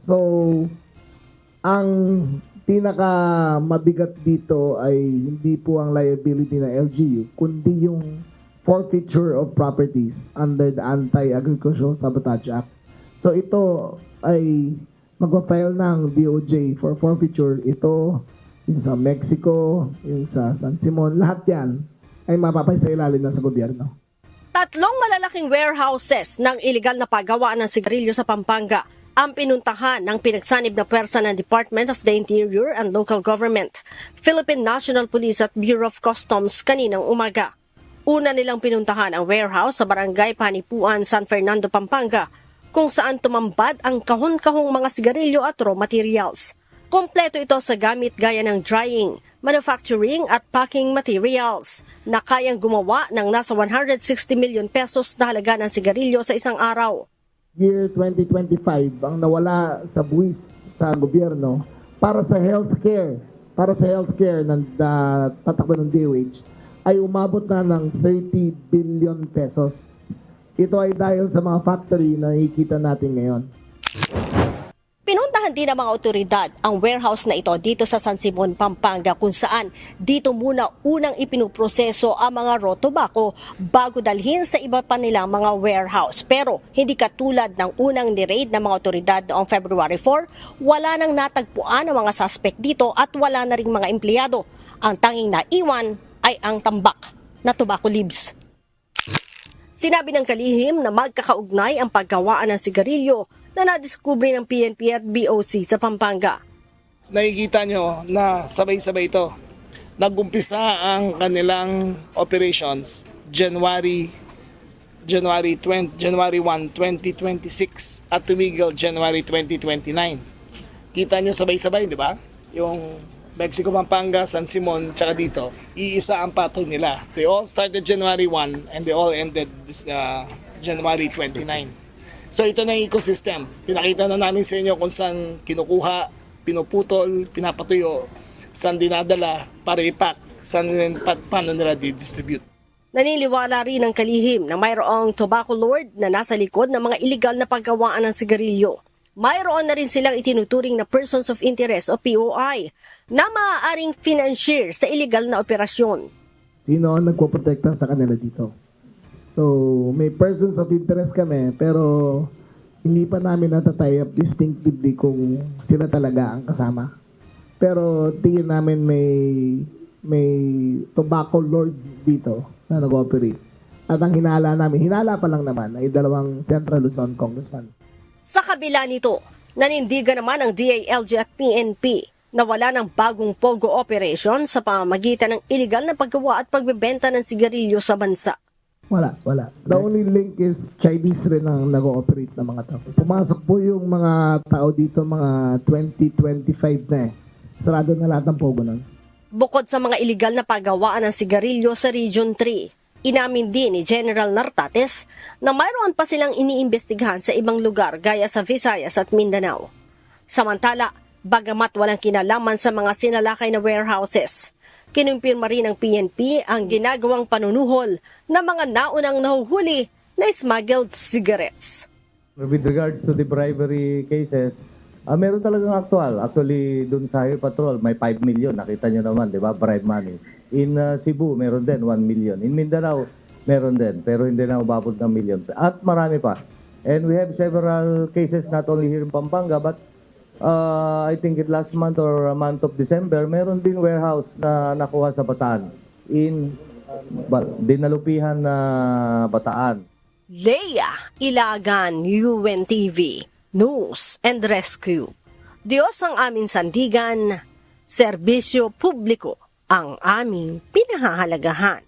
So, ang pinaka mabigat dito ay hindi po ang liability ng LGU, kundi yung forfeiture of properties under the Anti-Agricultural Sabotage Act. So ito ay magpa-file ng DOJ for forfeiture. Ito, yung sa Mexico, yung sa San Simon, lahat yan ay mapapasailalim na sa gobyerno. Tatlong malalaking warehouses ng iligal na paggawa ng sigarilyo sa Pampanga ang pinuntahan ng pinagsanib na pwersa ng Department of the Interior and Local Government, Philippine National Police at Bureau of Customs kaninang umaga. Una nilang pinuntahan ang warehouse sa Barangay Panipuan, San Fernando, Pampanga, kung saan tumambad ang kahon-kahong mga sigarilyo at raw materials. Kompleto ito sa gamit gaya ng drying, manufacturing at packing materials na kayang gumawa ng nasa 160 million pesos na halaga ng sigarilyo sa isang araw. Year 2025 ang nawala sa buwis sa gobyerno para sa healthcare na tatakbo ng DOH ay umabot na ng 30 billion pesos. Ito ay dahil sa mga factory na nakikita natin ngayon. Pinuntahan din ng mga otoridad ang warehouse na ito dito sa San Simon, Pampanga, kung saan dito muna unang ipinuproseso ang mga raw tobacco bago dalhin sa iba pa nilang mga warehouse. Pero hindi katulad ng unang ni-raid ng mga otoridad noong February 4, wala nang natagpuan ang mga suspect dito at wala na ring mga empleyado. Ang tanging naiwan ay ang tambak na tobacco leaves. Sinabi ng kalihim na magkakaugnay ang paggawaan ng sigarilyo na nadiskubre ng PNP at BOC sa Pampanga. Nakikita nyo na sabay-sabay ito. Nag-umpisa ang kanilang operations January 1, 2026 at tumigil January 2029. Kita nyo sabay-sabay, di ba? Yung Mexico, Pampanga, San Simon, tsaka dito, iisa ang pattern nila. They all started January 1 and they all ended January 29. So ito na yung ecosystem. Pinakita na namin sa inyo kung saan kinukuha, pinuputol, pinapatuyo, saan dinadala para i-pack, paano nila di-distribute. Naniniwala rin ang kalihim na mayroong tobacco lord na nasa likod ng mga iligal na paggawaan ng sigarilyo. Mayroon na rin silang itinuturing na persons of interest o POI na maaaring financier sa iligal na operasyon. Sino ang nagpoprotekta sa kanila dito? So, may persons of interest kami, pero hindi pa namin natatay up distinctively kung sila talaga ang kasama. Pero tingin namin may tobacco lord dito na nag-operate. At ang hinala pa lang naman, ay 2 Central Luzon congressman. Sa kabila nito, nanindigan naman ang DILG at PNP na wala ng bagong POGO operation sa pamamagitan ng iligal na paggawa at pagbebenta ng sigarilyo sa bansa. Wala. The only link is Chinese rin ang nag-ooperate ng mga tao. Pumasok po yung mga tao dito mga 2025 na eh. Sarado na lahat ng POGO nun. Bukod sa mga iligal na paggawaan ng sigarilyo sa Region 3, inamin din ni General Nartates na mayroon pa silang iniimbestigahan sa ibang lugar gaya sa Visayas at Mindanao. Samantala, bagamat walang kinalaman sa mga sinalakay na warehouses, kinumpirma rin ng PNP ang ginagawang panunuhol ng mga naunang nahuhuli na smuggled cigarettes. With regards to the bribery cases, meron talagang actual. Actually, dun sa Highway Patrol, may 5 million. Nakita nyo naman, di ba? Bribe money. In Cebu, meron din 1 million. In Mindanao, meron din. Pero hindi na umabot ng million. At marami pa. And we have several cases not only here in Pampanga, but I think last month or a month of December, meron ding warehouse na nakuha sa Bataan. In dinalupihan na Bataan. Leia Ilagan, UNTV, News and Rescue. Diyos ang aming sandigan, serbisyo publiko ang aming pinahahalagahan.